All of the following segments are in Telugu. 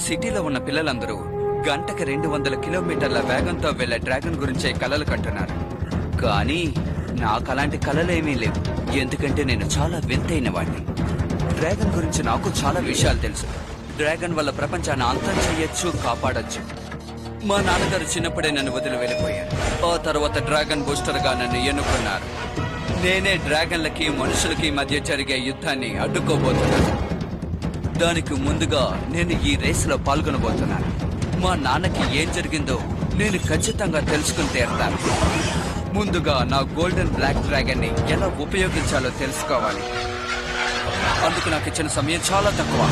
సిటీలో ఉన్న పిల్లలందరూ గంటకి 200 కిలోమీటర్ల వేగంతో వెళ్లే డ్రాగన్ గురించే కలలు కంటున్నారు. కానీ నాకు అలాంటి కలలేమీ లేవు, ఎందుకంటే నేను చాలా వింతైన వాడిని. డ్రాగన్ గురించి నాకు చాలా విషయాలు తెలుసు. డ్రాగన్ వల్ల ప్రపంచాన్ని అంతం చెయ్యొచ్చు, కాపాడొచ్చు. మా నాన్నగారు చిన్నప్పుడే నన్ను వదిలి వెళ్ళిపోయారు. ఆ తర్వాత డ్రాగన్ బూస్టర్ గా నన్ను ఎన్నుకున్నారు. నేనే డ్రాగన్లకి మనుషులకి మధ్య జరిగే యుద్ధాన్ని అడ్డుకోబోతున్నాను. దానికి ముందుగా నేను ఈ రేసులో పాల్గొనబోతున్నాను. మా నాన్నకి ఏం జరిగిందో నేను ఖచ్చితంగా తెలుసుకుని తీరుతాను. ముందుగా నా గోల్డెన్ బ్లాక్ డ్రాగన్ ని ఎలా ఉపయోగించాలో తెలుసుకోవాలి. అందుకు నాకు ఇచ్చిన సమయం చాలా తక్కువ.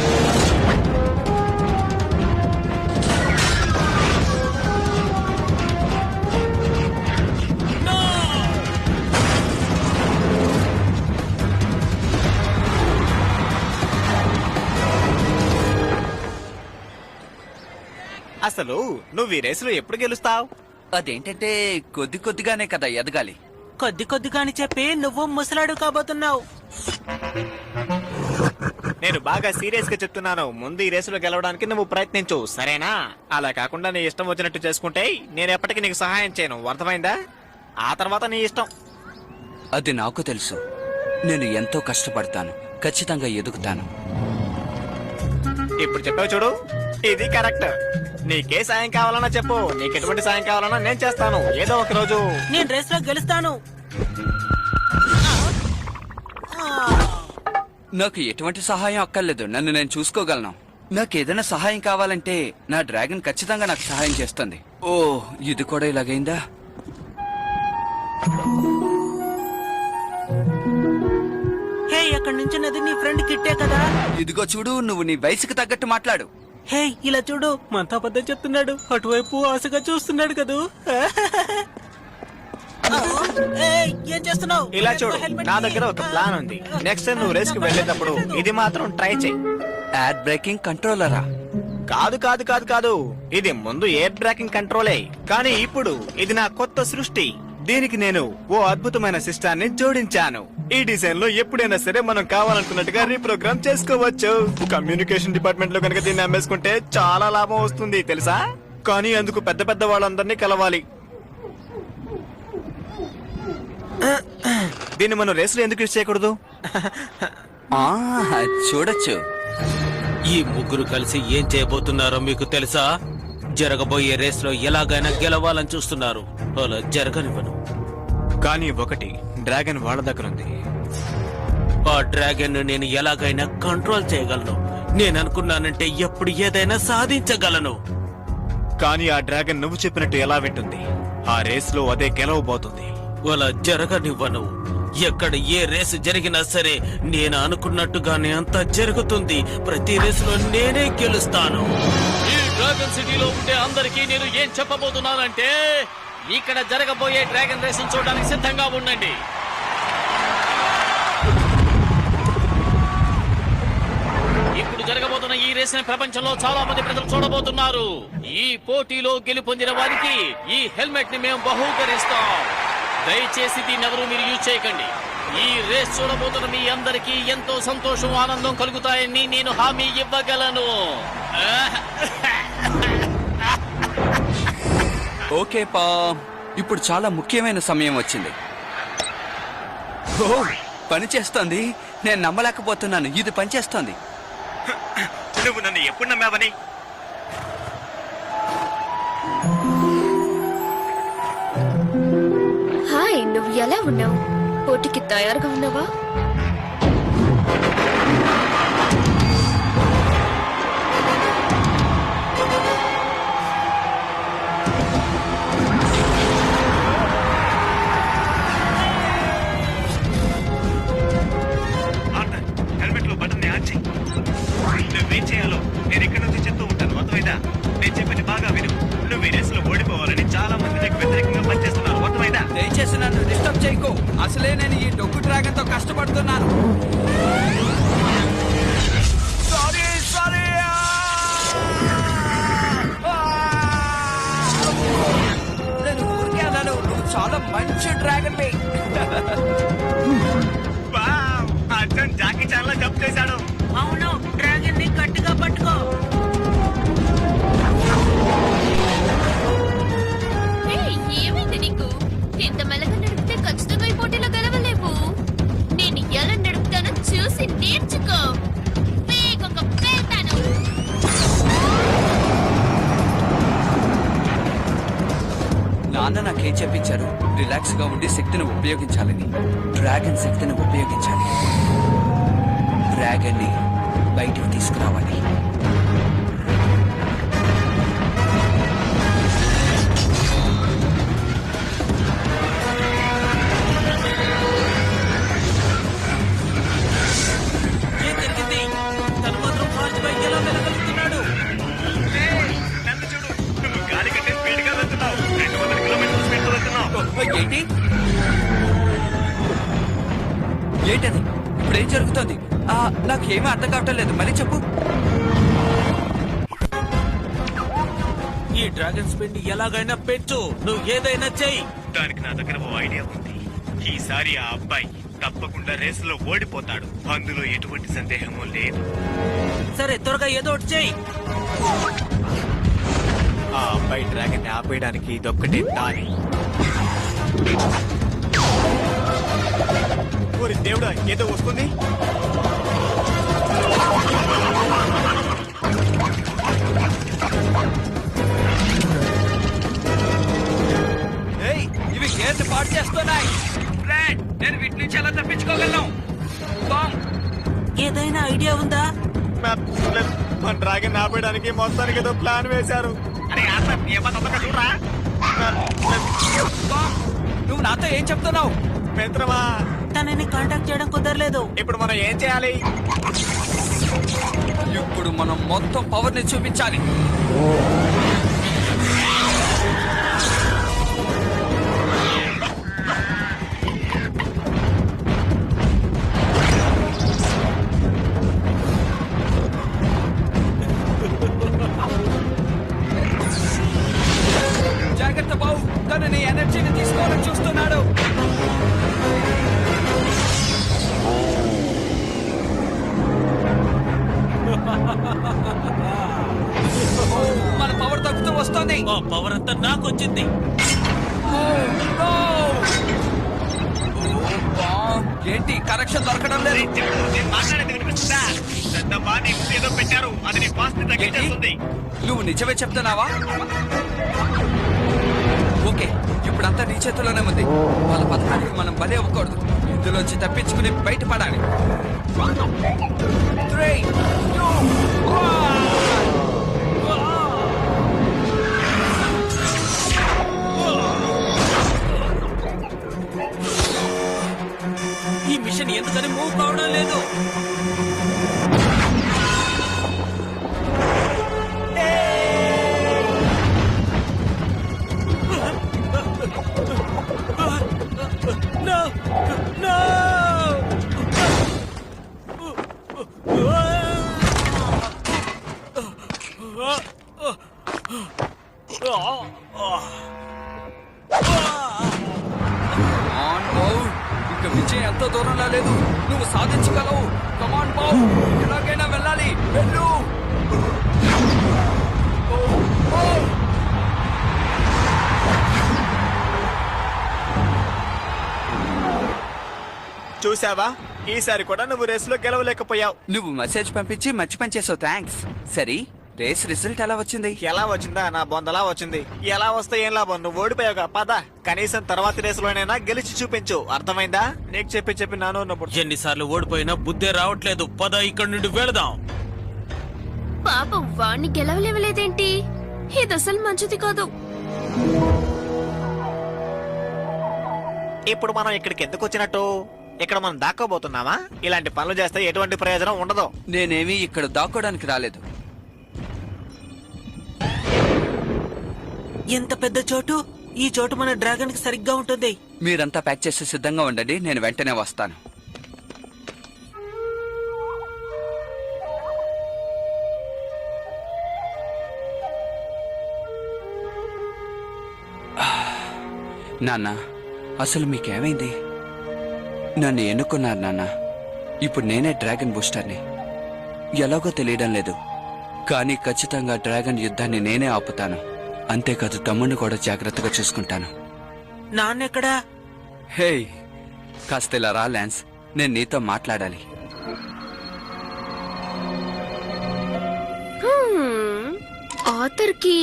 అసలు నువ్వు ఈ రేసులో ఎప్పుడు గెలుస్తావు? అదేంటంటే కొద్ది కొద్దిగానే కదా ఎదగాలి. కొద్ది కొద్దిగాని చెప్పి నువ్వు ముసలాడు కాబోతున్నావు. నేను బాగా సీరియస్ గా చెప్తున్నాను. ముందు ఈ రేసులో గెలవడానికి నువ్వు ప్రయత్నించు, సరేనా? అలా కాకుండా నీ ఇష్టం వచ్చినట్టు చేసుకుంటే నేను ఎప్పటికీ నీకు సహాయం చేయను, అర్థమైందా? ఆ తర్వాత నీ ఇష్టం. అది నాకు తెలుసు. నేను ఎంతో కష్టపడతాను, ఖచ్చితంగా ఎదుగుతాను. ఇప్పుడు చెప్పావు చూడు, ఇది కరెక్ట్. నీకే సాయం కావాలన్నా చెప్పు, నీకు ఎటువంటి సాయం కావాలన్నా నేను చేస్తాను. ఏదో ఒక రోజు నేను రేస్ లో గెలుస్తాను. నాకు ఎటువంటి సహాయం అక్కర్లేదు, నన్ను నేను చూసుకోగలను. నాకు ఏదైనా సహాయం కావాలంటే నా డ్రాగన్ ఖచ్చితంగా నాకు సహాయం చేస్తుంది. ఓ, ఇది కూడా ఇలాగైందా? హే, అక్కడి నుంచి నది నీ ఫ్రెండ్ కిట్టే కదా. ఇదిగో చూడు, నువ్వు నీ వయసుకు తగ్గట్టు మాట్లాడు. హే, ఇలా చూడు, మనతో అబద్ధం చెప్తున్నాడు. అటువైపు ఆశగా చూస్తున్నాడు కదూ. ఏం చేస్తున్నావు? ఇలా చూడు, నా దగ్గర ఒక ప్లాన్ ఉంది. నెక్స్ట్ టైం నువ్వు రేస్ కి వెళ్ళేటప్పుడు ఇది మాత్రం ట్రై చేయి. ఎయిర్ బ్రేకింగ్ కంట్రోలరా? కాదు కాదు కాదు కాదు, ఇది ముందు ఎయిర్ బ్రేకింగ్ కంట్రోలే, కానీ ఇప్పుడు ఇది నా కొత్త సృష్టి. దీనికి నేను ఓ అద్భుతమైన సిస్టాన్ని జోడించాను. ఈ డిజైన్ లో ఎప్పుడైనా సరే మనం కావాలనుకున్నట్టుగా రీప్రోగ్రామ్ చేసుకోవచ్చు. కమ్యూనికేషన్ డిపార్ట్మెంట్ లో కనుక దీన్ని అమ్మేసుకుంటే చాలా లాభం వస్తుంది తెలుసా? కానీ అందుకు పెద్ద పెద్ద వాళ్ళందరినీ కలవాలి. దీన్ని మనం రేసులో ఎందుకు యూజ్ చేయకూడదు? చూడొచ్చు. ఈ ముగ్గురు కలిసి ఏం చేయబోతున్నారో మీకు తెలుసా? జరగబోయే రేస్ లో ఎలాగైనా గెలవాలని చూస్తున్నారు. అలా జరగనివ్వను. కానీ ఒకటి, డ్రాగన్ వాళ్ళ దగ్గర ఉంది. ఆ డ్రాగన్ నేను ఎలాగైనా కంట్రోల్ చేయగలను. నేను అనుకున్నానంటే ఎప్పుడు ఏదైనా సాధించగలను. కానీ ఆ డ్రాగన్ నువ్వు చెప్పినట్టు ఎలా వింటుంది? ఆ రేస్ లో అదే గెలవబోతుంది. అలా జరగనివ్వను. ఎక్కడ ఏ రేసు జరిగినా సరే నేను అనుకున్నట్టుగానే అంతా జరుగుతుంది. ప్రతి రేసులో నేనే గెలుస్తాను. ఈ డ్రాగన్ సిటీలో ఉండే అందరికీ నేను ఏం చెప్పబోతున్నానంటే, ఇక్కడ జరగబోయే డ్రాగన్ రేసును చూడడానికి సిద్ధంగా ఉండండి. ఇప్పుడు జరగబోతున్న ఈ రేసుని ప్రపంచంలో చాలా మంది ప్రజలు చూడబోతున్నారు. ఈ పోటీలో గెలుపొందిన వారికి ఈ హెల్మెట్ ని మేము బహూకరిస్తాం. దయచేసి దీన్ని ఎవరు మీరు యూజ్ చేయకండి. ఈ రేస్ చూడబోతున్న మీ అందరికీ ఎంతో సంతోషం, ఆనందం కలుగుతాయని నేను హామీ ఇవ్వగలను. ఓకే పా, ఇప్పుడు చాలా ముఖ్యమైన సమయం వచ్చింది. ఓ, పని చేస్తోంది. నేను నమ్మలేకపోతున్నాను, ఇది పనిచేస్తోంది. నువ్వు నన్ను ఎప్పుడు నమ్మావని? హాయ్, నువ్వు ఎలా ఉన్నావు? పోటీకి తయారుగా ఉన్నావా? హెల్మెట్ లో బటన్ ఆన్ చేయి. నువ్వేం చేయాలో నేను ఇక్కడ నుంచి చెప్తూ ఉంటాను, అర్థమైందా? నేను చెప్పింది బాగా విను. నువ్వు ఈ రేసులో ఓడిపోవాలని చాలా మంది నీకు వ్యతిరేకంగా పనిచేస్తున్నారు, అర్థమైందా? దయచేసి నన్ను డిస్టర్బ్ చేయకు. అసలే నేను ఈ డొక్కు డ్రాగన్ తో కష్టపడుతున్నాను. నేను ఊరికే అన్నాను, నువ్వు చాలా మంచి డ్రాగన్. అర్జున్ జాకీ చాన్ లా జంప్ చేశాడు. అవును, డ్రాగన్ ని గట్టిగా పట్టుకో. నాన్న నాకేం చెప్పించారు? రిలాక్స్ గా ఉండి శక్తిని ఉపయోగించాలని. డ్రాగన్ శక్తిని ఉపయోగించాలి. డ్రాగన్ ని బయటికి తీసుకురావాలి. ఏం జరిగింది? తను మాత్రం ఫాస్ట్ బైక్ ఎలా వెళ్ళగలుగుతున్నాడు? నన్ను చూడు, నువ్వు గాలి కంటే స్పీడ్ గా వెళ్తున్నావు. 200 కిలోమీటర్ల స్పీడ్ తో వెళ్తున్నావు. ఏంటి ఏంటది? ఇప్పుడు ఏం జరుగుతోంది? నాకేమీ అర్థం కావటం లేదు. మళ్ళీ చెప్పు. ఈ డ్రాగన్ స్పీడ్ ఎలాగైనా పెంచు. నువ్వు ఏదైనా చెయ్యి. దానికి నా దగ్గర ఓ ఐడియా ఉంది. ఈసారి ఆ అబ్బాయి తప్పకుండా రేసులో ఓడిపోతాడు. అందులో ఎటువంటి సందేహము లేదు. సరే, త్వరగా ఏదో ఒకటి చెయ్యి. ఆ అబ్బాయి డ్రాగన్ ని ఆపేయడానికి ఇదొక్కటే దారి. ఓరి దేవుడా, ఏదో వస్తుంది. ఏయ్, ఇవి గేర్లు పాడు చేస్తున్నాయి. ఫ్రెండ్, నేను వీటి నుంచి ఎలా తప్పించుకోగలను? టామ్, ఏదైనా ఐడియా ఉందా? మన డ్రాగన్ ఆపేయడానికి మొత్తానికి ఏదో ప్లాన్ వేశారు. టామ్, నువ్వు నాతో ఏం చెప్తున్నావు? మిత్రమా, తనని కాంటాక్ట్ చేయడం కుదరలేదు. ఇప్పుడు మనం ఏం చేయాలి? ఇప్పుడు మనం మొత్తం పవర్ ని చూపించాలి. జాగ్రత్త బావు, తను నీ ఎనర్జీని తీసుకోవాలని చూస్తున్నాడు. మన పవర్ తగ్గుతూ వస్తుంది. ఆ పవర్ అంతా నాకు వచ్చింది. ఏంటి కరెక్షన్ దొరకడం లేదు? ఏదో పెట్టారు, అది నీ ఫాస్ట్ ని తగ్గించేస్తుంది. నువ్వు నిజమే చెప్తున్నావా? ఓకే, ఇప్పుడంతా నీ చేతిలోనే ఉంది. వాళ్ళ పథకానికి మనం బలి అవ్వకూడదు. ఇందులోంచి తప్పించుకుని బయటపడాలి. 3, 2, 1. ఈ మిషన్ ఎందుకని మూవ్ కావడం లేదు? No! No! ఆన్ బావు, ఇక విజయం ఎంతో దూరంలో లేదు. నువ్వు సాధించగలవు. కమాన్ బావు, ఎలాగైనా వెళ్ళాలి. వెళ్ళు. ఓ, ఓ. చూసావా, ఈసారి కూడా నువ్వు రేసులో గెలవలేకపోయావు. నువ్వు మెసేజ్ పంపించి మంచి పని చేసావు. థ్యాంక్స్. సరే, రేస్ రిజల్ట్ ఎలా వచ్చింది? ఎలా వచ్చిందా? నా బొందలా వచ్చింది. ఎలా వస్తే ఏం లాభం, నువ్వు ఓడిపోయావుగా. పద, కనీసం తర్వాతి రేసులోనైనా గెలిచి చూపించు. అర్థమైందా? నీకు చెప్పి నాను ఉన్నప్పుడు ఎన్నిసార్లు ఓడిపోయినా బుద్ధే రావట్లేదు. పద, ఇక్కడి నుండి వెళదాం. పాపం వాణ్ణి గెలవలేవలేదేంటి? ఇది అసలు మంచిది కాదు. ఇప్పుడు మనం ఇక్కడికి ఎందుకు వచ్చినట్టు? ఇక్కడ మనం దాక్కోబోతున్నామా? ఇలాంటి పనులు చేస్తే ఎటువంటి ప్రయోజనం ఉండదు. నేనేమీ ఇక్కడ దాక్కోడానికి రాలేదు. ఎంత పెద్ద చోటు! ఈ చోటు మన డ్రాగన్ కి సరిగ్గా ఉంటుంది. మీరంతా ప్యాక్ చేసి సిద్ధంగా ఉండండి, నేను వెంటనే వస్తాను. నాన్న, అసలు మీకేమైంది? నన్ను ఎన్నుకున్నారు నాన్న. ఇప్పుడు నేనే డ్రాగన్ బూస్టర్ని. ఎలాగో తెలియడం లేదు, కానీ ఖచ్చితంగా డ్రాగన్ యుద్ధాన్ని నేనే ఆపుతాను. అంతేకాదు, తమ్ముడిని కూడా జాగ్రత్తగా చూసుకుంటాను. నాన్నెక్కడా? హే, కాస్త ఇలా రా ల్యాన్స్, నేను నీతో మాట్లాడాలి. ఆథర్కి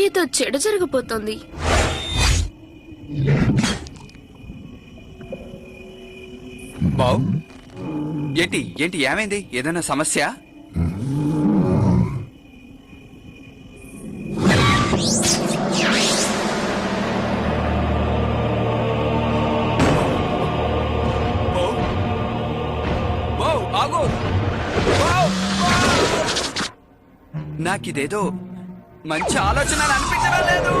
ఏదో చెడు జరగబోతోంది. బావ్ ఏంటి ఏంటి ఏమైంది? ఏదైనా సమస్య? బావ్, ఆగు! బావ్, బావ్! నాకిదేదో మంచి ఆలోచన అనిపించడం లేదు.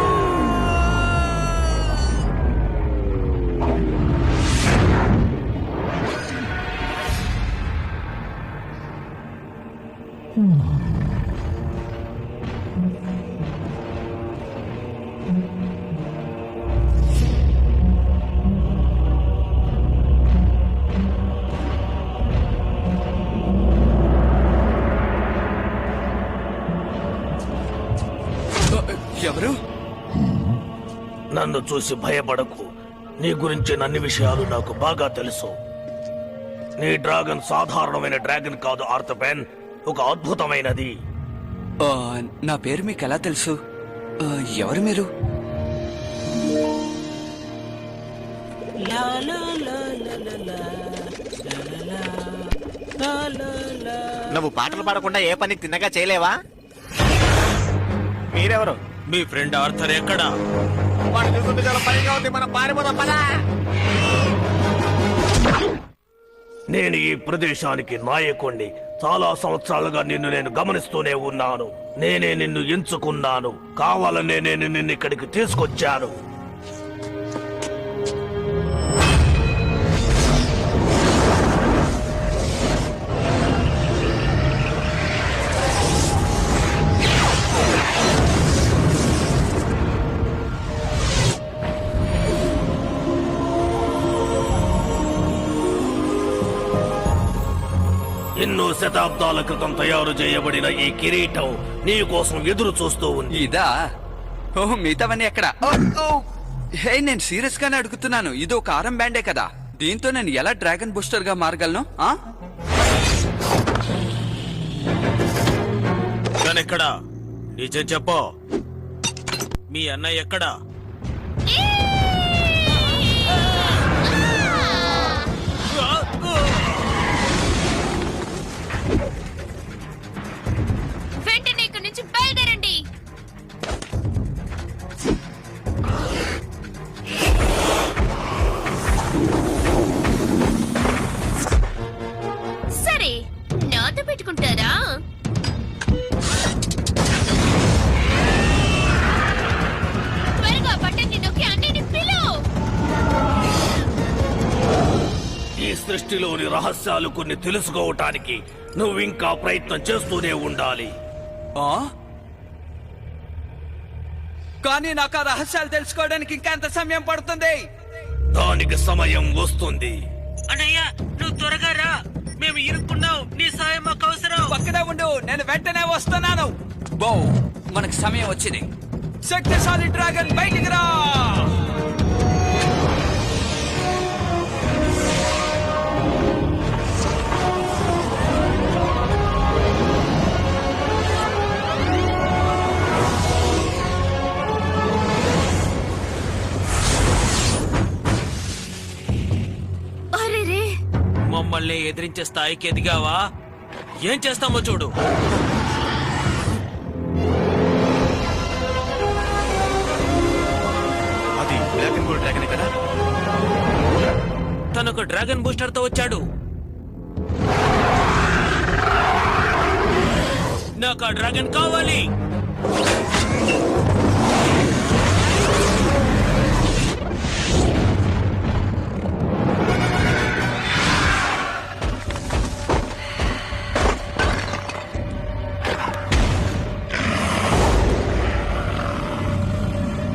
ఎవరు? నన్ను చూసి భయపడకు. నీ గురించిన అన్ని విషయాలు నాకు బాగా తెలుసు. నీ డ్రాగన్ సాధారణమైన డ్రాగన్ కాదు ఆర్థపెన్, ఒక అద్భుతమైనది. నా పేరు మీకు ఎలా తెలుసు? ఎవరు మీరు? లా లా లా లా లా లా, లా లా లా. నువ్వు పాటలు పాడకుండా ఏ పని తిన్నగా చేయలేవా? మీరెవరు? మీ ఫ్రెండ్ ఆర్థర్ ఎక్కడా? వాడు చూస్తుంటే చాలా భయంగా ఉంది. మనం పారిపోదాం పదా. నేను ఈ ప్రదేశానికి నాయకుణ్ణి. చాలా సంవత్సరాలుగా నేను గమనిస్తూనే ఉన్నాను. నేనే నిన్ను ఎంచుకున్నాను. కావాలనే నేను నిన్ను ఇక్కడికి తీసుకొచ్చాను. ఎన్నో శతాబ్దాల క్రితం తయారు చేయబడిన ఈ కిరీటం నీ కోసం ఎదురు చూస్తూ ఉంది. ఇదా? ఓహ్, మిగతావన్నీ ఎక్కడ? హే, నేను సీరియస్ గానే అడుగుతున్నాను. ఇది ఒక ఆరం బ్యాండే కదా. దీంతో నేను ఎలా డ్రాగన్ బూస్టర్ గా మారగలను? తనెక్కడా? నిజం చెప్పు. మీ అన్నయ్య ఎక్కడా? వెంటనే ఇక్కడి నుంచి బయలుదేరండి. సరే, నాతో పెట్టుకుంటారా? త్వరగా బట్టన్ని నొక్కి అన్నిని పిలువు. ఈ సృష్టిలోని రహస్యాలు కొన్ని తెలుసుకోవటానికి నువ్వు ఇంకా ప్రయత్నం చేస్తూనే ఉండాలి. కానీ నాకు ఆ రహస్యాలు తెలుసుకోవడానికి ఇంకా ఎంత సమయం పడుతుంది? దానికి సమయం వస్తుంది. అన్నయ్య, నువ్వు త్వరగా రా. మేము ఇరుక్కున్నావు. నీ సాయం మాకు అవసరం. పక్కనే ఉండు, నేను వెంటనే వస్తున్నాను. బో, మనకు సమయం వచ్చింది. శక్తిశాలి డ్రాగన్ బయటికి రా. అరెరే, మమ్మల్ని ఎదిరించే స్థాయికి ఎదిగావా? ఏం చేస్తామో చూడు. అది బ్లాక్ అండ్ గోల్డ్ డ్రాగన్ కదా. తనొక డ్రాగన్ బూస్టర్ తో వచ్చాడు. నాకు ఆ డ్రాగన్ కావాలి.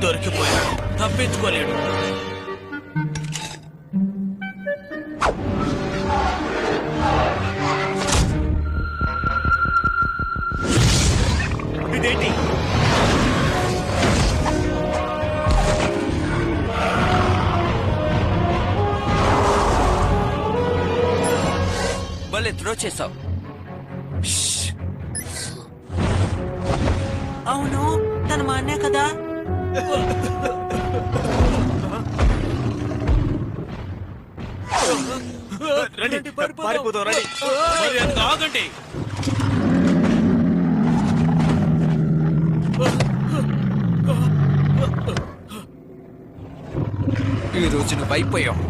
దొరికిపోయాడు, తప్పించుకోలేడు. ఇదేంటి? భలే త్రో చేసావు. అవును, తన మా అన్నే కదా. రండి, పారిపోదాం, రండి. మర్యాదగా ఆగండి. ఈ రోజు నువ్వు అయిపోయావు.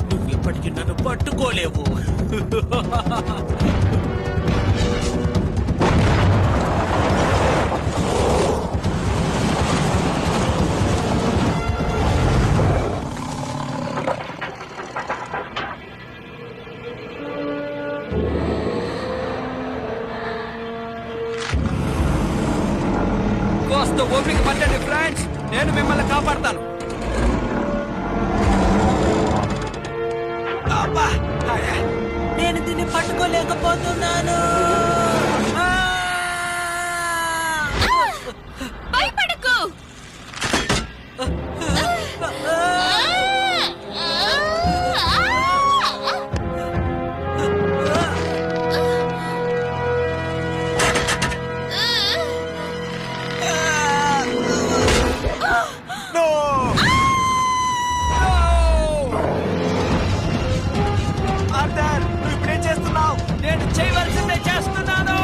నువ్వు ఇప్పటికీ నన్ను పట్టుకోలేవు. కాస్త ఓపిక పట్టండి ఫ్రెండ్స్, నేను మిమ్మల్ని కాపాడతాను. అబ్బా! నేను దీన్ని పట్టుకోలేకపోతున్నాను. భయపడకు. No! ఆర్థర్, నువ్వు ఇప్పుడేం చేస్తున్నావు? నేను చేయవలసిందే చేస్తున్నాను.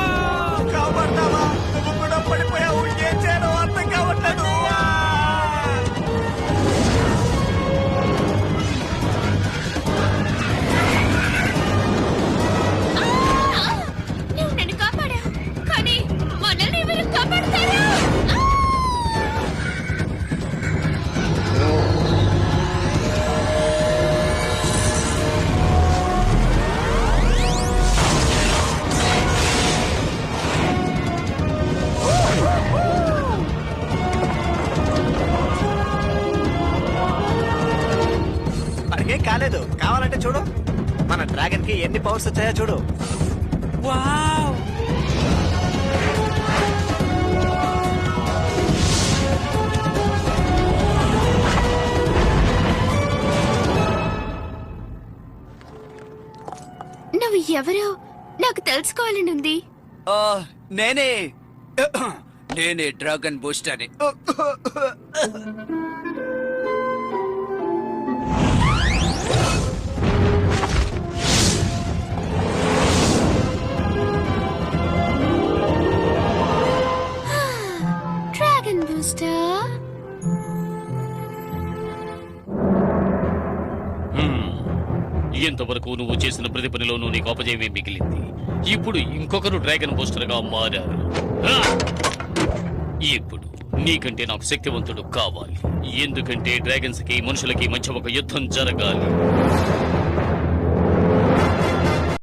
కాపాడతావా? నువ్వు కూడా పడిపోయావు. ఏం చేయాలో అర్థం కావట్లేదు. నువ్వు నన్ను కాపాడావు, కానీ మనల్ని ఎవరు కాపాడతారు? మనకేం కాలేదు. కావాలంటే చూడు, మన డ్రాగన్ కి ఎన్ని పవర్స్ వచ్చాయో చూడు. వావ్! నువ్వు ఎవరో నాకు తెలుసుకోవాలనుంది. ఆ, నేనే నేనే డ్రాగన్ బూస్టర్. Dragon booster. ఇంతవరకు నువ్వు చేసిన ప్రతి పనిలోనూ నీకు అపజయమే మిగిలింది. ఇప్పుడు ఇంకొకరు డ్రాగన్ బూస్టర్ గా మారారు. ఆ! ఇప్పుడు నీకంటే నాకు శక్తివంతుడు కావాలి. ఎందుకంటే డ్రాగన్స్ కి మనుషులకి మధ్య ఒక యుద్ధం జరగాలి.